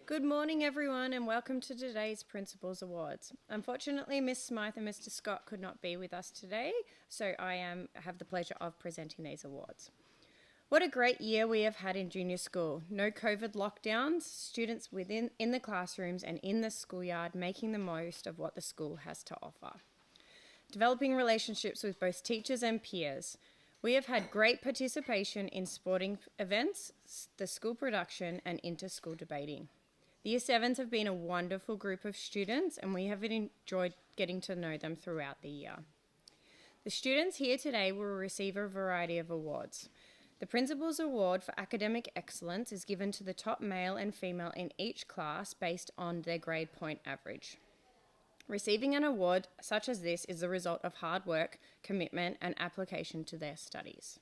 Good morning, everyone, and welcome to today's Principals Awards. Unfortunately, Miss Smythe and Mr. Scott could not be with us today, so I have the pleasure of presenting these awards. What a great year we have had in junior school. No COVID lockdowns, students in the classrooms and in the schoolyard making the most of what the school has to offer. Developing relationships with both teachers and peers. We have had great participation in sporting events, the school production, and inter-school debating. The Year 7s have been a wonderful group of students, and we have enjoyed getting to know them throughout the year. The students here today will receive a variety of awards. The Principal's Award for Academic Excellence is given to the top male and female in each class based on their grade point average. Receiving an award such as this is the result of hard work, commitment, and application to their studies.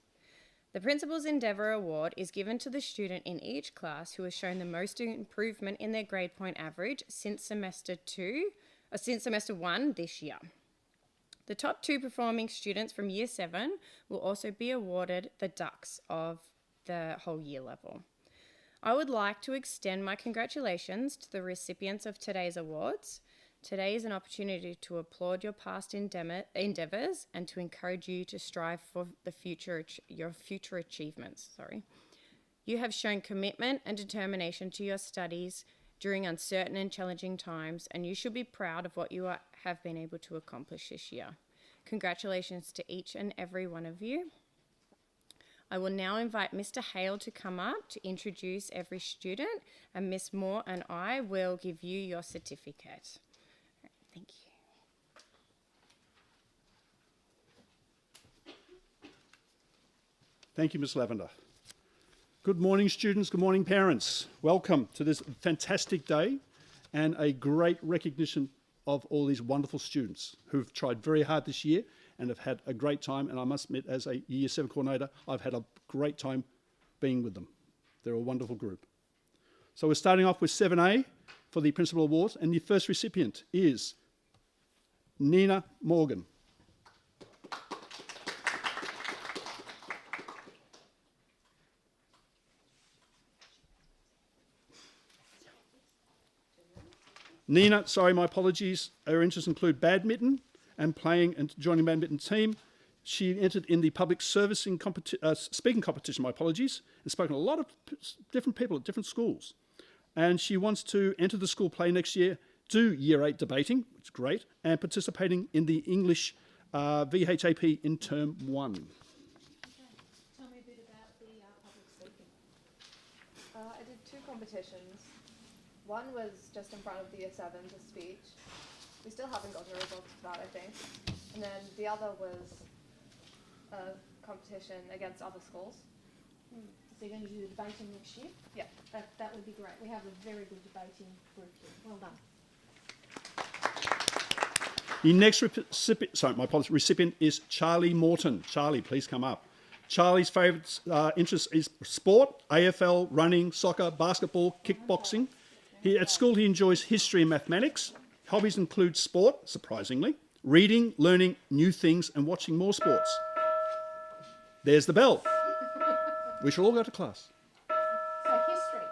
The Principal's Endeavour Award is given to the student in each class who has shown the most improvement in their grade point average since semester 1 this year. The top 2 performing students from Year 7 will also be awarded the Ducks of the whole year level. I would like to extend my congratulations to the recipients of today's awards. Today is an opportunity to applaud your past endeavours and to encourage you to strive for your future achievements. You have shown commitment and determination to your studies during uncertain and challenging times, and you should be proud of what you have been able to accomplish this year. Congratulations to each and every one of you. I will now invite Mr. Hale to come up to introduce every student, and Miss Moore and I will give you your certificate. Thank you. Thank you, Ms. Lavender. Good morning, students. Good morning, parents. Welcome to this fantastic day and a great recognition of all these wonderful students who've tried very hard this year and have had a great time. And I must admit, as a Year 7 coordinator, I've had a great time being with them. They're a wonderful group. So we're starting off with 7A for the Principal Awards, and the first recipient is Nina Morgan. Nina, sorry, my apologies. Her interests include badminton and playing and joining badminton team. She entered in the public speaking competition, my apologies, and spoken to a lot of different people at different schools. And she wants to enter the school play next year, do Year 8 debating, which is great, and participating in the English VHAP in Term 1. Okay. Tell me a bit about the public speaking. I did 2 competitions. One was just in front of the Year 7s, a speech. We still haven't got the results for that, I think. And then the other was a competition against other schools. So you're going to do the debating next year? Yeah. That would be great. We have a very good debating group here. Well done. The next recipient is Charlie Morton. Charlie, please come up. Charlie's favourite interest is sport, AFL, running, soccer, basketball, kickboxing. At school he enjoys history and mathematics. Hobbies include sport, surprisingly, reading, learning new things and watching more sports. There's the bell. We shall all go to class. So history.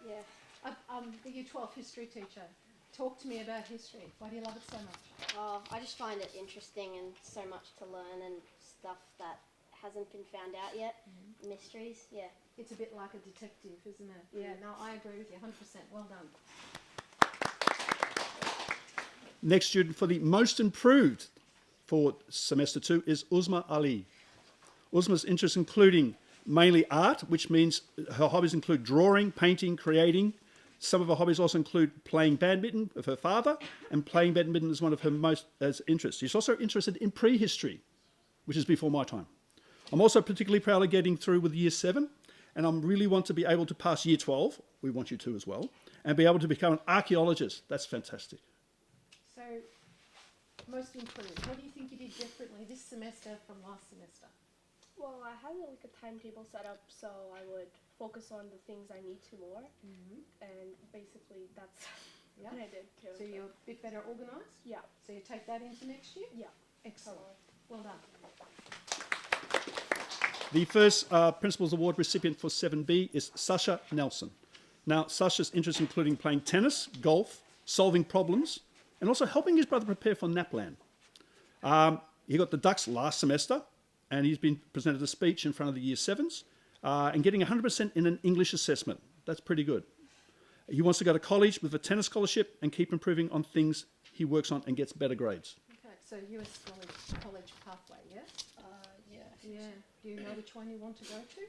Yeah. I'm the Year 12 history teacher. Talk to me about history. Why do you love it so much? I just find it interesting and so much to learn and stuff that hasn't been found out yet. Mysteries, yeah. It's a bit like a detective, isn't it? Yeah, no, I agree with you 100%. Well done. Next student for the most improved for semester 2 is Uzma Ali. Uzma's interests including mainly art, which means her hobbies include drawing, painting, creating. Some of her hobbies also include playing badminton with her father, and playing badminton is one of her most interests. She's also interested in prehistory, which is before my time. I'm also particularly proud of getting through with Year 7, and I really want to be able to pass Year 12, we want you to as well, and be able to become an archaeologist. That's fantastic. So, most improved. What do you think you did differently this semester from last semester? Well, I had a timetable set up so I would focus on the things I need to more, and basically that's what I did too. So you're a bit better organised? Yeah. So you take that into next year? Yeah. Excellent. Well done. The first Principals Award recipient for 7B is Sasha Nelson. Now, Sasha's interests including playing tennis, golf, solving problems, and also helping his brother prepare for NAPLAN. He got the Ducks last semester, and he's been presented a speech in front of the Year 7s and getting 100% in an English assessment. That's pretty good. He wants to go to college with a tennis scholarship and keep improving on things he works on and gets better grades. Okay, so US college pathway, yes? Yeah. Yeah. Do you know which one you want to go to?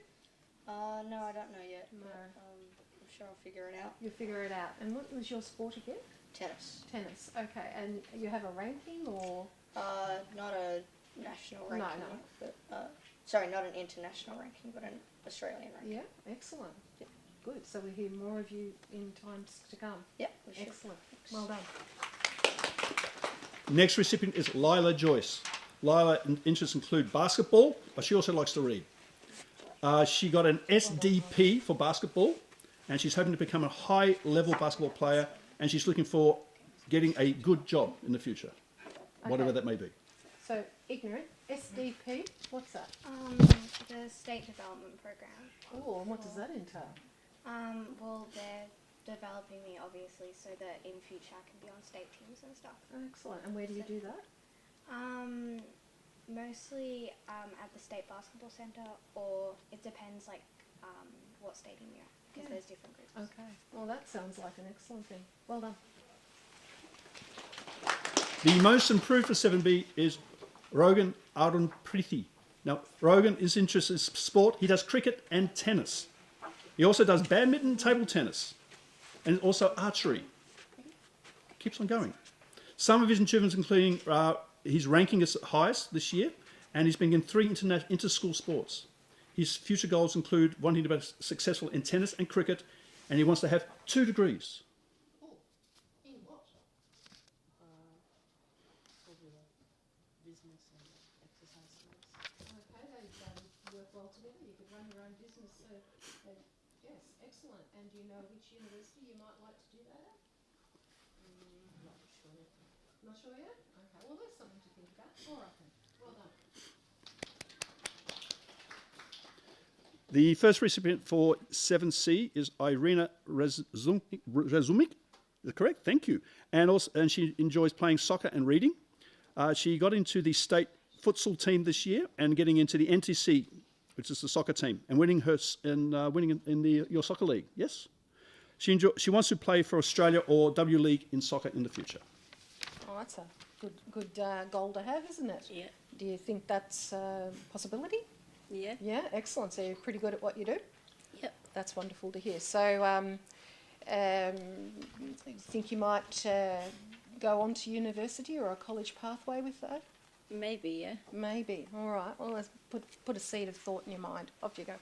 No, I don't know yet. No. But, I'm sure I'll figure it out. You'll figure it out. And what was your sport again? Tennis. Tennis. Okay, and you have a ranking or? Not a national ranking. no. But, sorry, not an international ranking, but an Australian ranking. Yeah, excellent. Yeah. Good. So we'll hear more of you in times to come. Yeah, we should. Excellent. Well done. Next recipient is Lila Joyce. Lila interests include basketball, but she also likes to read. She got an SDP for basketball, and she's hoping to become a high-level basketball player, and she's looking for getting a good job in the future, whatever Okay. that may be. So, ignorant, SDP, what's that? The state development program. Oh, and what does that entail? Well, they're developing me obviously so that in future I can be on state teams and stuff. Excellent. And where do you do that? Mostly at the state basketball center, or it depends like what stadium you're at, because Yeah. there's different groups. Okay. Well, that sounds like an excellent thing. Well done. The most improved for 7B is Rogan Arunpreethi. Now, Rogan is interested in sport. He does cricket and tennis. He also does badminton, table tennis, and also archery. Keeps on going. Some of his achievements including his ranking is highest this year, and he's been in 3 inter-school sports. His future goals include wanting to be successful in tennis and cricket, and he wants to have 2 degrees. Oh, in what? Business and exercise skills. Okay, they work well together. You could run your own business. Yes, excellent. And do you know which university you might like to do that at? Not sure. Not sure yet? Okay, well, there's something to think about. All right then. Well done. The first recipient for 7C is Irina Razumik. Is that correct? Thank you. And she enjoys playing soccer and reading. She got into the state futsal team this year and getting into the NTC, which is the soccer team, and winning in your soccer league. Yes, she wants to play for Australia or W League in soccer in the future. Oh, that's a good goal to have, isn't it? Yeah. Do you think that's a possibility? Yeah. Yeah, excellent. So you're pretty good at what you do? Yep. That's wonderful to hear. So you think you might go on to university or a college pathway with that? Maybe, yeah. Maybe. All right. Well, let's put a seed of thought in your mind. Off you go.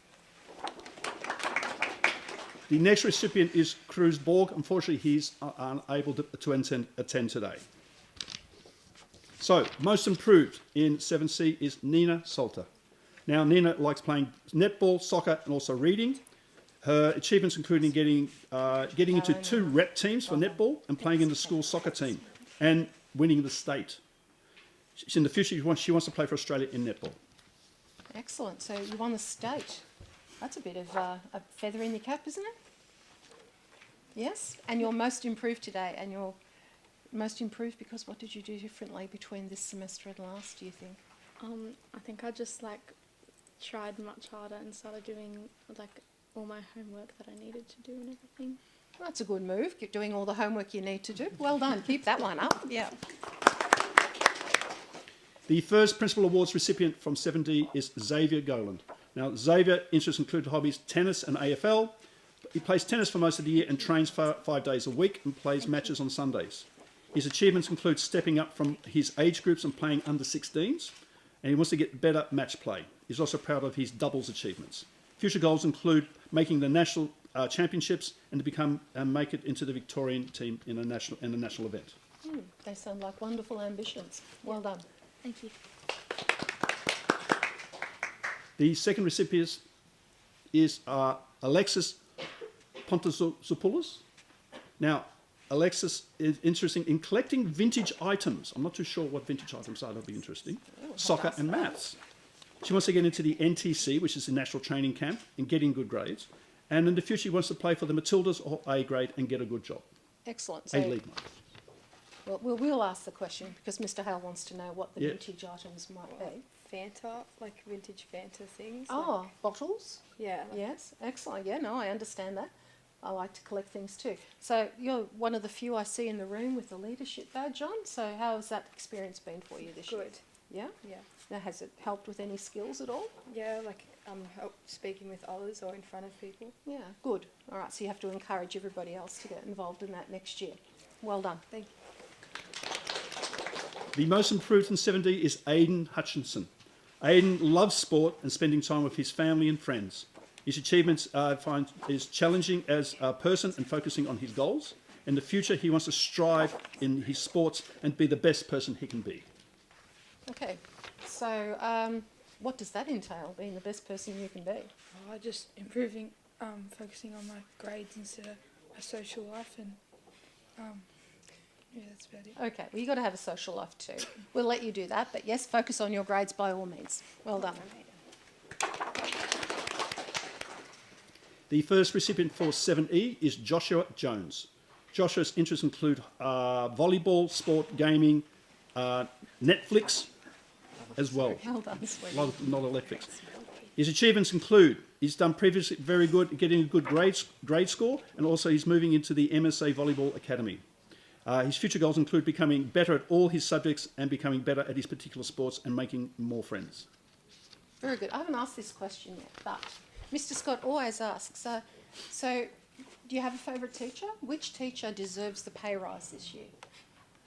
The next recipient is Cruz Borg. Unfortunately, he's unable to attend today. So, most improved in 7C is Nina Salter. Now, Nina likes playing netball, soccer, and also reading. Her achievements including getting into 2 rep teams for netball and playing in the school soccer team and winning the state. In the future, she wants to play for Australia in netball. Excellent. So you won the state. That's a bit of a feather in your cap, isn't it? Yes. And you're most improved today. And you're most improved because what did you do differently between this semester and last, do you think? I think I just tried much harder and started doing all my homework that I needed to do and everything. Well, that's a good move. You're doing all the homework you need to do. Well done. Keep that one up. Yeah. The first Principal Awards recipient from 7D is Xavier Goland. Now, Xavier interests include hobbies tennis and AFL. He plays tennis for most of the year and trains 5 days a week and plays matches on Sundays. His achievements include stepping up from his age groups and playing under 16s, and he wants to get better match play. He's also proud of his doubles achievements. Future goals include making the national championships and to become and make it into the Victorian team in a national event. They sound like wonderful ambitions. Well done. Thank you. The second recipient is Alexis Pontazopoulos. Now, Alexis is interested in collecting vintage items. I'm not too sure what vintage items are. That'll be interesting. Soccer and maths. She wants to get into the NTC, which is the National Training Camp, and getting good grades. And in the future, he wants to play for the Matildas or A grade and get a good job. Excellent. A So, league. well, we'll ask the question because Mr. Hale wants to know what the Yeah. vintage items might be. Fanta, like vintage Fanta things. Oh, bottles? yeah. Like, Yes, excellent. Yeah, no, I understand that. I like to collect things too. So you're one of the few I see in the room with the leadership badge on. So how has that experience been for you this year? Good. Yeah? Yeah. Now, has it helped with any skills at all? Yeah, like speaking with others or in front of people. Yeah, good. All right, so you have to encourage everybody else to get involved in that next year. Well done. Thank you. The most improved in 7D is Aidan Hutchinson. Aidan loves sport and spending time with his family and friends. His achievements is challenging as a person and focusing on his goals. In the future, he wants to strive in his sports and be the best person he can be. Okay, so what does that entail, being the best person you can be? Just improving, focusing on my grades instead of my social life, and yeah, that's about it. Okay, well, you've got to have a social life too. We'll let you do that, but yes, focus on your grades by all means. Well done. The first recipient for 7E is Joshua Jones. Joshua's interests include volleyball, sport, gaming, Netflix as well. Well done, sweetie. Not Netflix. His achievements include he's done previously very good, getting a good grade score, and also he's moving into the MSA Volleyball Academy. His future goals include becoming better at all his subjects and becoming better at his particular sports and making more friends. Very good. I haven't asked this question yet, but Mr. Scott always asks, so do you have a favourite teacher? Which teacher deserves the pay rise this year?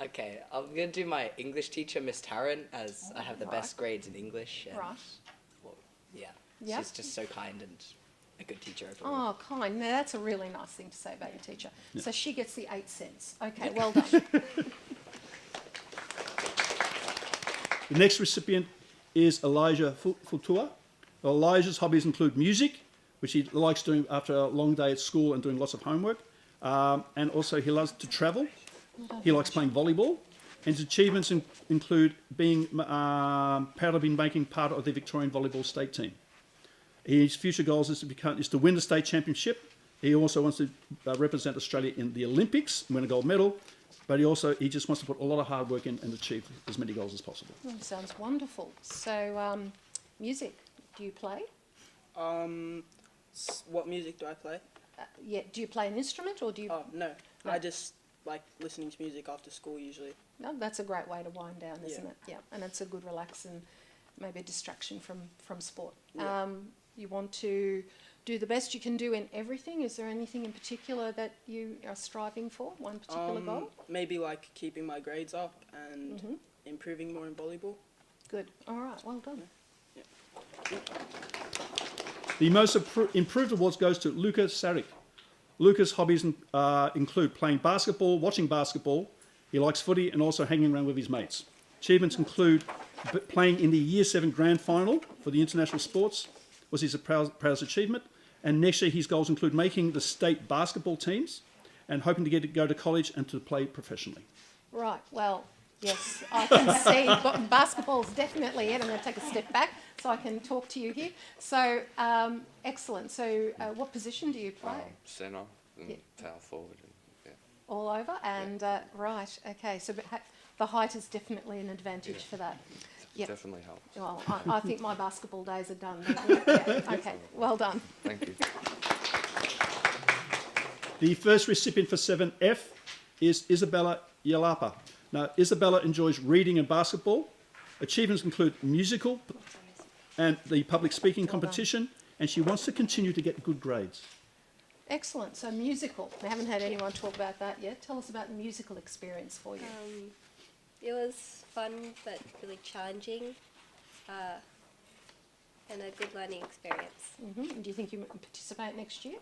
Okay, I'm going to do my English teacher, Miss Tarrant, as I have the best grades in English. And, Right. well, yeah, Yeah. she's just so kind and a good teacher overall. Oh, kind. Now, that's a really nice thing to say about your teacher. So she gets the 8 cents. Okay, well done. The next recipient is Elijah Futua. Elijah's hobbies include music, which he likes doing after a long day at school and doing lots of homework. And also he loves to travel. He likes playing volleyball. And his achievements include being proud of being making part of the Victorian volleyball state team. His future goals is to win the state championship. He also wants to represent Australia in the Olympics, win a gold medal. But he just wants to put a lot of hard work in and achieve as many goals as possible. Oh, sounds wonderful. So, music, do you play? What music do I play? Yeah, do you play an instrument or do you... Oh, no. No. I just like listening to music after school usually. No, that's a great way to wind down, isn't Yeah. it? Yeah, and it's a good relax and maybe a distraction from sport. Yeah. You want to do the best you can do in everything. Is there anything in particular that you are striving for, one particular goal? Maybe like keeping my grades up and improving more in volleyball. Good. All right, well done. The most improved awards goes to Luca Saric. Luca's hobbies include playing basketball, watching basketball. He likes footy and also hanging around with his mates. Achievements include playing in the Year 7 Grand Final for the international sports, was his proudest achievement. And next year his goals include making the state basketball teams and hoping to go to college and to play professionally. Right, well, yes, I can see basketball's definitely it. I'm going to take a step back so I can talk to you here. So, excellent. So, what position do you play? Centre and Yeah. power forward. And, yeah. All over? And, right, okay. So, the height is definitely an advantage for that. Yep. Definitely helps. Well, I think my basketball days are done. Yeah, okay, well done. Thank you. The first recipient for 7F is Isabella Yalapa. Now, Isabella enjoys reading and basketball. Achievements include musical and the public speaking competition, and she wants to continue to get good grades. Excellent. So, musical. We haven't had anyone talk about that yet. Tell us about the musical experience for you. It was fun but really challenging, and a good learning experience. And do you think you can participate next year?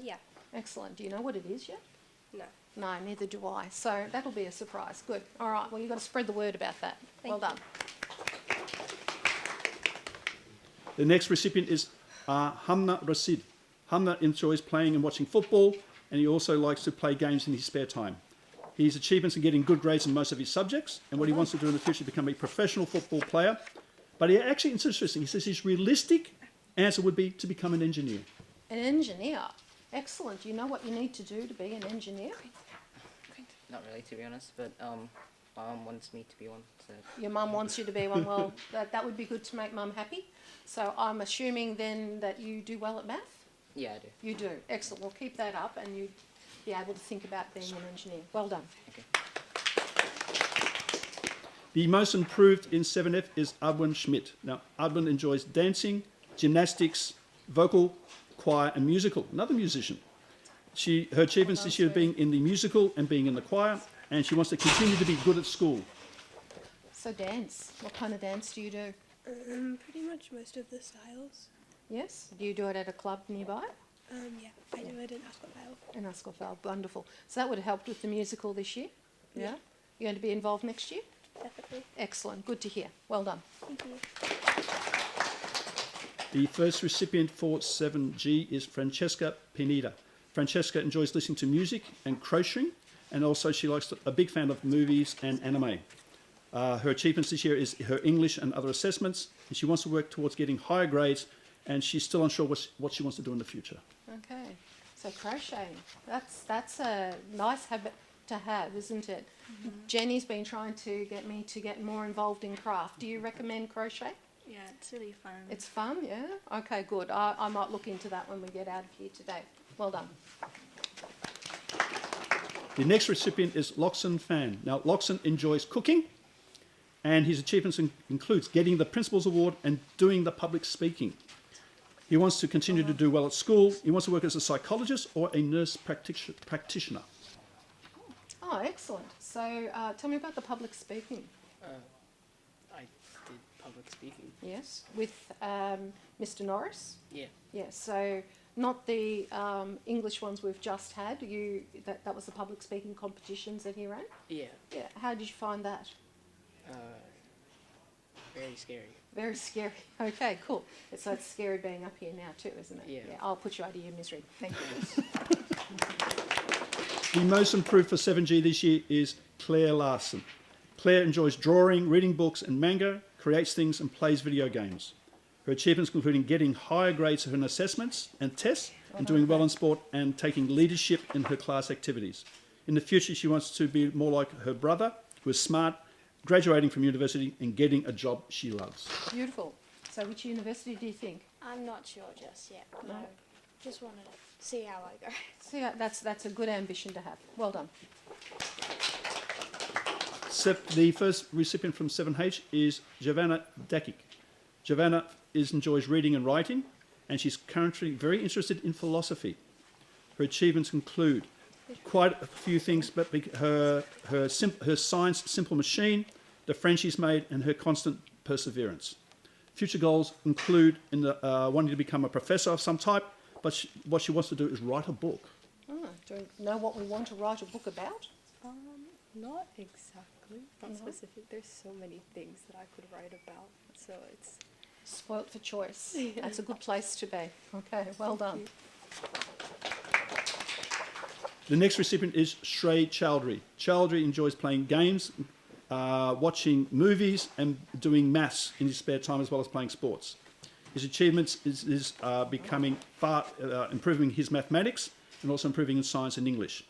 Yeah. Excellent. Do you know what it is yet? No. No, neither do I. So that'll be a surprise. Good. All right. Well, you've got to spread the word about that. Well done. The next recipient is Hamna Rasid. Hamna enjoys playing and watching football, and he also likes to play games in his spare time. His achievements are getting good grades in most of his subjects, and what he wants to do in the future is become a professional football player. But it's interesting. He says his realistic answer would be to become an engineer. An engineer. Excellent. You know what you need to do to be an engineer? Not really, to be honest, but my mum wants me to be one. So Your mum wants you to be one. Well, that would be good to make mum happy. So I'm assuming then that you do well at math? yeah, I do. You do. Excellent. We'll keep that up and you'd be able to think about being an engineer. Well done. Okay. The most improved in 7F is Adwin Schmidt. Now, Adwin enjoys dancing, gymnastics, vocal, choir, and musical. Another musician. Her achievements this year being in the musical and being in the choir, and she wants to continue to be good at school. So dance. What kind of dance do you do? Pretty much most of the styles. Yes? Do you do it at a club nearby? Yeah, I do it in Ascot In Ascot. Wonderful. So that would have helped with the musical this year? Yeah? You're going to be involved next year? Definitely. Excellent. Good to hear. Well done. Thank you. The first recipient for 7G is Francesca Pineda. Francesca enjoys listening to music and crocheting, and also she likes a big fan of movies and anime. Her achievements this year is her English and other assessments, and she wants to work towards getting higher grades, and she's still unsure what she wants to do in the future. Okay. So crocheting. That's a nice habit to have, isn't it? Jenny's been trying to get me to get more involved in craft. Do you recommend crochet? Yeah, it's really fun. It's fun, yeah? Okay, good. I might look into that when we get out of here today. Well done. The next recipient is Loxon Fan. Now, Loxon enjoys cooking, and his achievements includes getting the Principal's Award and doing the public speaking. He wants to continue to do well at school. He wants to work as a psychologist or a nurse practitioner. Oh, excellent. So tell me about the public speaking. I did public speaking. Yes, with Mr. Norris? Yeah. Yes, so not the English ones we've just had. That was the public speaking competitions that he ran? Yeah. Yeah. How did you find that? Very scary. Very scary. Okay, cool. So it's scary being up here now too, isn't it? Yeah. I'll put you out of your misery. Thank you. The most improved for 7G this year is Claire Larson. Claire enjoys drawing, reading books and manga, creates things and plays video games. Her achievements including getting higher grades in assessments and tests, and doing well in sport and taking leadership in her class activities. In the future, she wants to be more like her brother, who is smart, graduating from university and getting a job she loves. Beautiful. So which university do you think? I'm not sure just yet. No. Just wanted to see how I go. See, that's a good ambition to have. Well done. The first recipient from 7H is Giovanna Dakic. Giovanna enjoys reading and writing, and she's currently very interested in philosophy. Her achievements include quite a few things, but her science simple machine, the friends she's made, and her constant perseverance. Future goals include wanting to become a professor of some type, but what she wants to do is write a book. Oh, do you know what we want to write a book about? Not exactly, not specific. There's so many things that I could write about, so it's... Spoilt for choice. That's a good place to be. Okay, well done. The next recipient is Shrey Chowdhury. Chowdhury enjoys playing games, watching movies and doing maths in his spare time as well as playing sports. His achievements is improving his mathematics and also improving in science and English.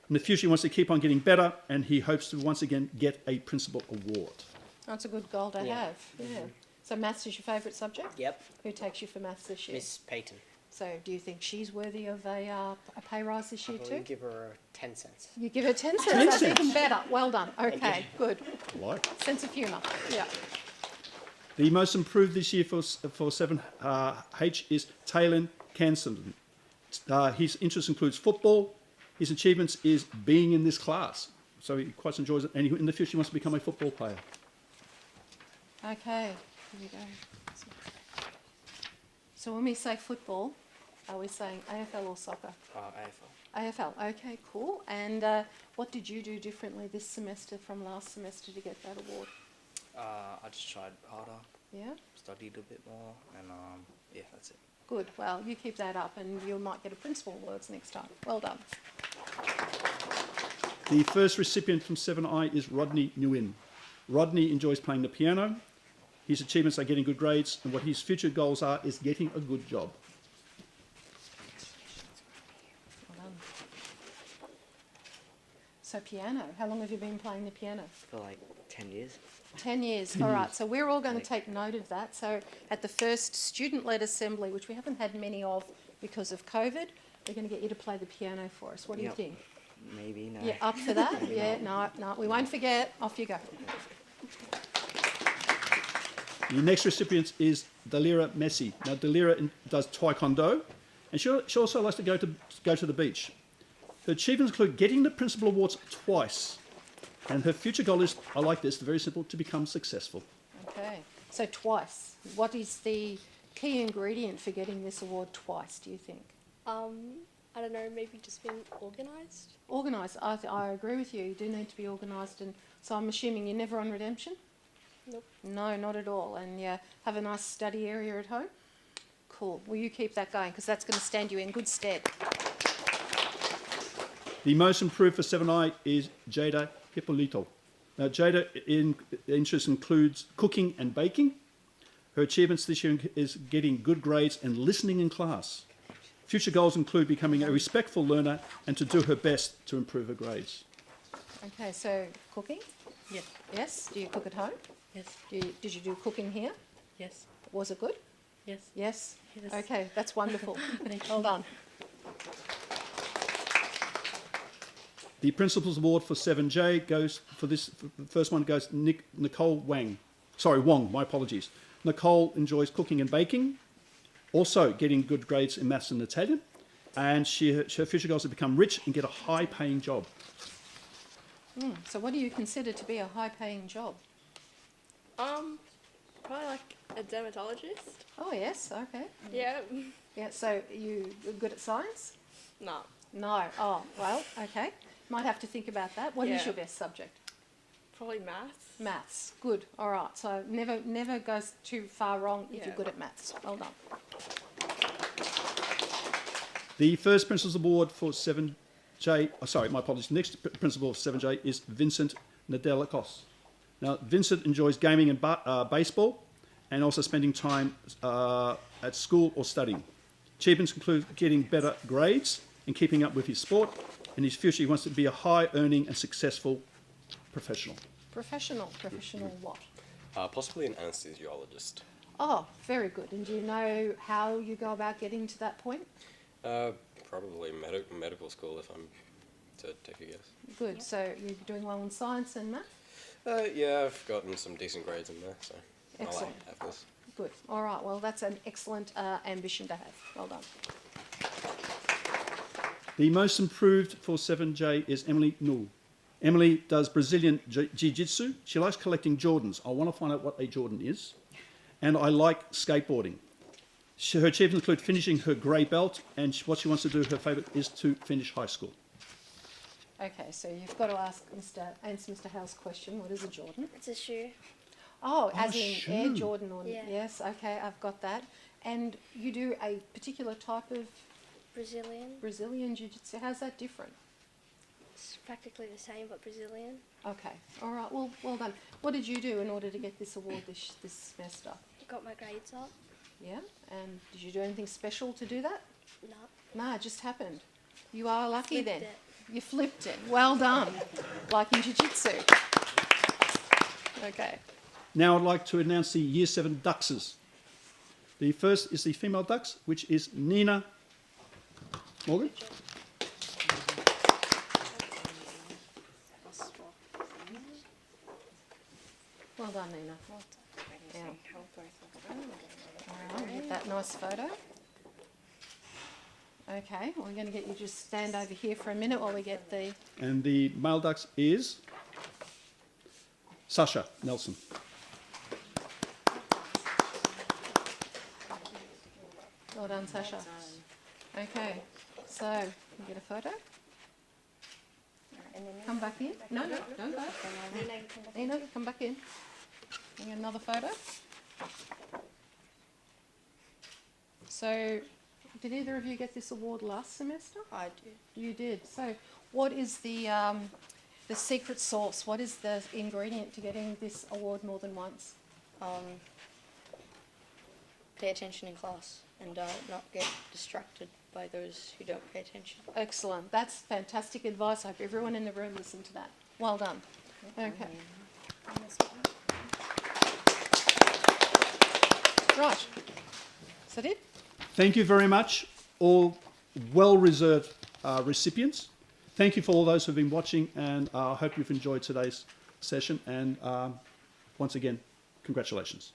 In the future, he wants to keep on getting better, and he hopes to once again get a Principal Award. That's a good goal to have. Yeah. So maths is your favourite subject? Yep. Who takes you for maths this year? Miss Payton. So do you think she's worthy of a pay rise this year too? I'll give her 10 cents. You give her 10 cents? 10 That's cents. even better. Well done. Okay, good. Like. Sense of humour. Yeah. The most improved this year for 7H is Taylor Canson. His interests includes football. His achievements is being in this class. So he quite enjoys it, and in the future he wants to become a football player. Okay, here we go. So when we say football, are we saying AFL or soccer? AFL. AFL, okay, cool. And what did you do differently this semester from last semester to get that award? I just tried harder. Yeah? Studied a bit more, and yeah, that's it. Good. Well, you keep that up and you might get a Principal Awards next time. Well done. The first recipient from 7I is Rodney Nguyen. Rodney enjoys playing the piano. His achievements are getting good grades, and what his future goals are is getting a good job. So piano. How long have you been playing the piano? For like 10 years. 10 years. All right. So we're all going to take note of that. So at the first student-led assembly, which we haven't had many of because of COVID, we're going to get you to play the piano for us. What do you Yep. think? Maybe, no. Yeah, up for that? Maybe Yeah, not. no, we won't forget. Off you go. The next recipient is Dalira Messi. Now, Dalira does taekwondo, and she also likes to go to the beach. Her achievements include getting the Principal Awards twice, and her future goal is, I like this, very simple, to become successful. Okay. So twice. What is the key ingredient for getting this award twice, do you think? I don't know, maybe just being organised. Organised. I agree with you. You do need to be organised. And so I'm assuming you're never on redemption? Nope. No, not at all. And you have a nice study area at home? Cool. Well, you keep that going because that's going to stand you in good stead. The most improved for 7i is Jada Hippolito. Now, Jada interest includes cooking and baking. Her achievements this year is getting good grades and listening in class. Future goals include becoming a respectful learner and to do her best to improve her grades. Okay, so cooking? Yes. Yes. Do you cook at home? Yes. Did you do cooking here? Yes. Was it good? Yes. Yes? Yes. Okay, that's wonderful. Thank Well you. done. The Principal's Award for 7J goes, for the first one goes Nicole Wong, my apologies. Nicole enjoys cooking and baking, also getting good grades in maths and Italian, and her future goals is to become rich and get a high-paying job. So what do you consider to be a high-paying job? Probably like a dermatologist. Oh, yes, okay. Yeah. Yeah, so you're good at science? No. No. Oh, well, okay. Might have to think about that. What is Yeah. your best subject? Probably maths. Maths. Good. All right. So never goes too far wrong if Yeah. you're good at maths. Well done. The first Principal's Award for 7J, my apologies, the next Principal of 7J is Vincent Nedelikos. Now, Vincent enjoys gaming and baseball and also spending time at school or studying. Achievements include getting better grades and keeping up with his sport. In his future, he wants to be a high-earning and successful professional. Professional what? Possibly an anesthesiologist. Oh, very good. And do you know how you go about getting to that point? Probably medical school if I'm to take a guess. Good. So you're doing well in science and math? Yeah, I've gotten some decent grades in there, so Excellent. I like have this. Good. All right. Well, that's an excellent ambition to have. Well done. The most improved for 7J is Emily Null. Emily does Brazilian Jiu-Jitsu. She likes collecting Jordans. I want to find out what a Jordan is. And I like skateboarding. Her achievements include finishing her grey belt, and what she wants to do, her favourite, is to finish high school. Okay, so you've got to answer Mr. Howe's question. What is a Jordan? It's a shoe. Oh, as in shoe. Air Jordan on Yeah. Yes, okay, I've got that. And you do a particular type of Brazilian Jiu-Jitsu. How's that different? It's practically the same, but Brazilian. Okay, all right, well done. What did you do in order to get this award this semester? Got my grades up. Yeah, and did you do anything special to do that? No. No, it just happened. You are lucky Flipped then. it. You flipped it. Well done. Like in Jiu-Jitsu. Okay. Now I'd like to announce the Year 7 Duxes. The first is the female Dux, which is Nina Morgan. Well done, Nina. Yeah. All right, get that nice photo. Okay, we're going to get you just stand over here for a minute while we get the... And the male Dux is Sasha Nelson. Well done, Sasha. Okay, so you get a photo. Come back in. No, don't go. Nina, come back in. We get another photo. So, did either of you get this award last semester? I did. You did. So, what is the secret sauce? What is the ingredient to getting this award more than once? pay attention in class and not get distracted by those who don't pay attention. Excellent. That's fantastic advice. I hope everyone in the room listened to that. Well done. Okay. Right. Is that it? Thank you very much, all well-reserved recipients. Thank you for all those who've been watching, and I hope you've enjoyed today's session. And once again, congratulations.